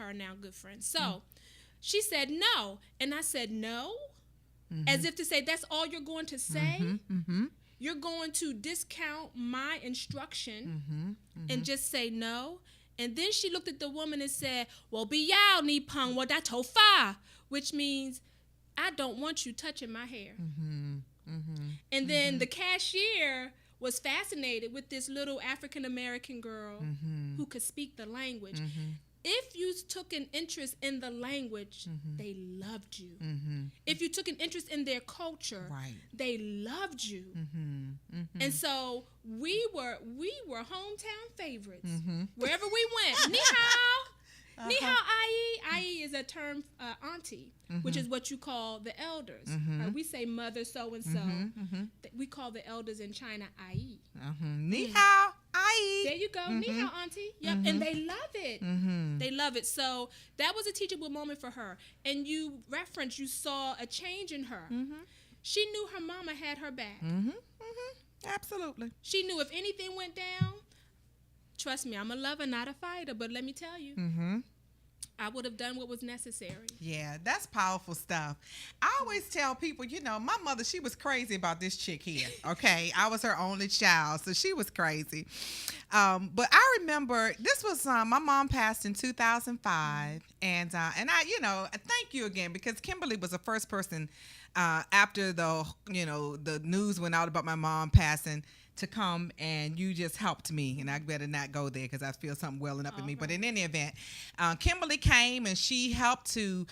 her are now good friends. So she said no. And I said no, as if to say, that's all you're going to say? You're going to discount my instruction and just say no? And then she looked at the woman and said, well, be yao ni pang wa da to fa, which means I don't want you touching my hair. And then the cashier was fascinated with this little African-American girl who could speak the language. If you took an interest in the language, they loved you. If you took an interest in their culture, they loved you. And so we were hometown favorites. Wherever we went, ni hao, ni hao ai. Ai is a term, auntie, which is what you call the elders. We say mother so-and-so. We call the elders in China ai. Ni hao. Aye. There you go. Ni hao, auntie. Yep. And they love it. They love it. So that was a teachable moment for her. And you saw a change in her. She knew her mama had her back. Absolutely. She knew if anything went down, trust me, I'm a lover, not a fighter. But let me tell you, I would have done what was necessary. Yeah, that's powerful stuff. I always tell people, my mother, she was crazy about this chick here, okay? I was her only child, so she was crazy. But I remember, this was, my mom passed in 2005, and I, thank you again, because Kimberly was the first person after the news went out about my mom passing to come, and you just helped me, and I better not go there because I feel something welling up in me. Right. But in any event, Kimberly came and she helped to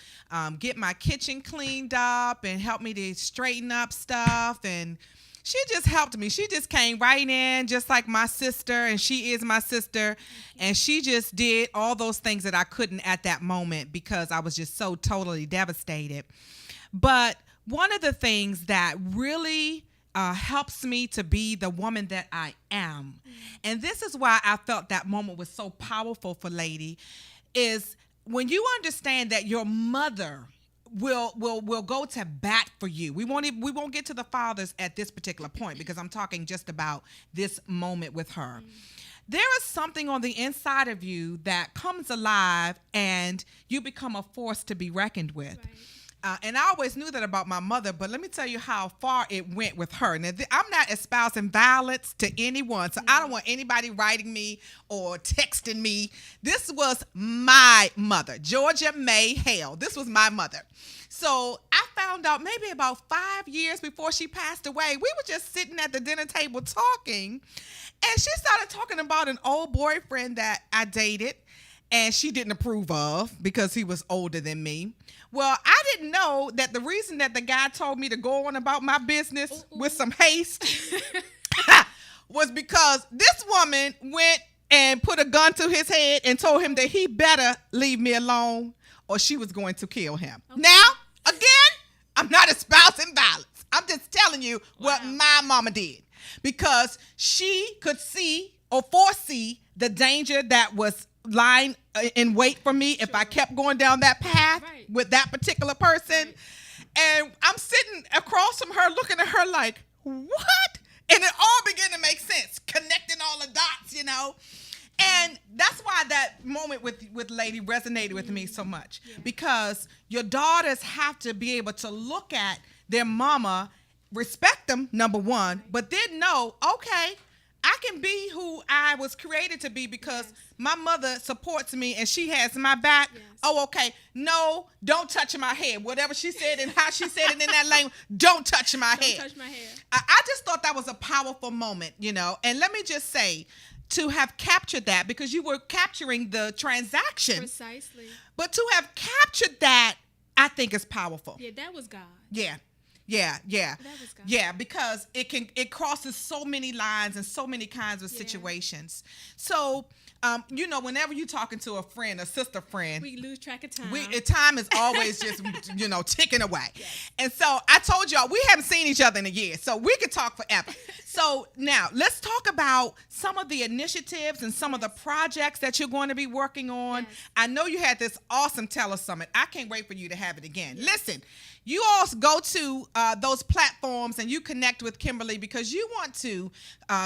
get my kitchen cleaned up and helped me to straighten up stuff, and she just helped me. She just came right in just like my sister, and she is my sister, and she just did all those things that I couldn't at that moment because I was just so totally devastated. But one of the things that really helps me to be the woman that I am. And this is why I felt that moment was so powerful for Lady, is when you understand that your mother will go to bat for you. We won't get to the fathers at this particular point because I'm talking just about this moment with her. There is something on the inside of you that comes alive and you become a force to be reckoned with. Right. And I always knew that about my mother, but let me tell you how far it went with her. Now, I'm not espousing violence to anyone, so I don't want anybody writing me or texting me. This was my mother, Georgia May Hale. This was my mother. So I found out maybe about 5 years before she passed away, we were just sitting at the dinner table talking, and she started talking about an old boyfriend that I dated, and she didn't approve of because he was older than me. Well, I didn't know that the reason that the guy told me to go on about my business with some haste was because this woman went and put a gun to his head and told him that he better leave me alone or she was going to kill him. Okay. Now, again, I'm not espousing violence. I'm just telling you what my mama did because she could see or foresee the danger that was lying in wait for me if I kept going down that path with that particular person. And I'm sitting across from her looking at her like, what? And it all began to make sense, connecting all the dots, And that's why that moment with Lady resonated with me so much. Because your daughters have to be able to look at their mama, respect them, number one, but then know, okay, I can be who I was created to be because my mother supports me and she has my back. Yes. Oh, okay. No, don't touch my hair. Whatever she said and how she said it in that language, don't touch my hair. Don't touch my hair. I just thought that was a powerful moment, And let me just say, to have captured that, because you were capturing the transaction. Precisely. But to have captured that, I think is powerful. Yeah, that was God. Yeah. Yeah, because it crosses so many lines and so many kinds of situations. So, whenever you're talking to a friend, a sister friend, we lose track of time. Time is always just, ticking away. Yes. And so I told y'all, we haven't seen each other in a year, so we could talk forever. So now let's talk about some of the initiatives and some of the projects that you're going to be working on. Yes. I know you had this awesome Tell Us Summit. I can't wait for you to have it again. Yes. Listen, you all go to those platforms and you connect with Kimberly because you want to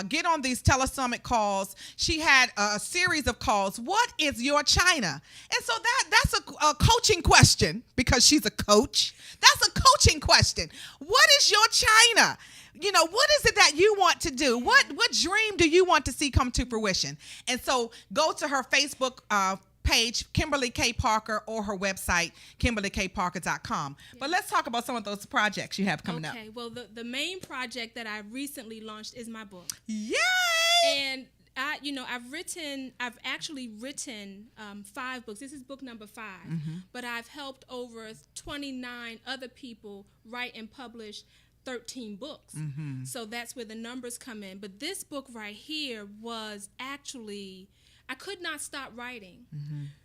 get on these telesummit calls. She had a series of calls. What is your China? And so that's a coaching question because she's a coach. That's a coaching question. What is your China? You know, what is it that you want to do? What dream do you want to see come to fruition? And so go to her Facebook page, Kimberly K. Parker, or her website, KimberlyKParker.com. Yeah. But let's talk about some of those projects you have coming up. Okay, well, the main project that I recently launched is my book. Yay! And I've actually written 5 books. This is book number 5. But I've helped over 29 other people write and publish 13 books. So that's where the numbers come in. But this book right here was actually, I could not stop writing.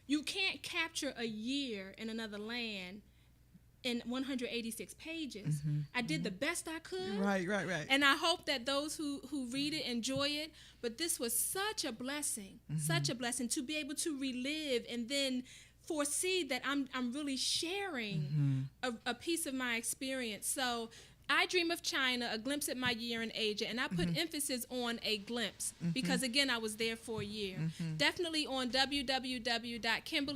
You can't capture a year in another land in 186 pages. I did the best I could. Right. And I hope that those who read it enjoy it. But this was such a blessing, such a blessing to be able to relive and then foresee that I'm really sharing a piece of my experience. So I Dream of China, A Glimpse at My Year in Asia, and I put emphasis on a glimpse because, again, I was there for a year. Definitely on www.kimberly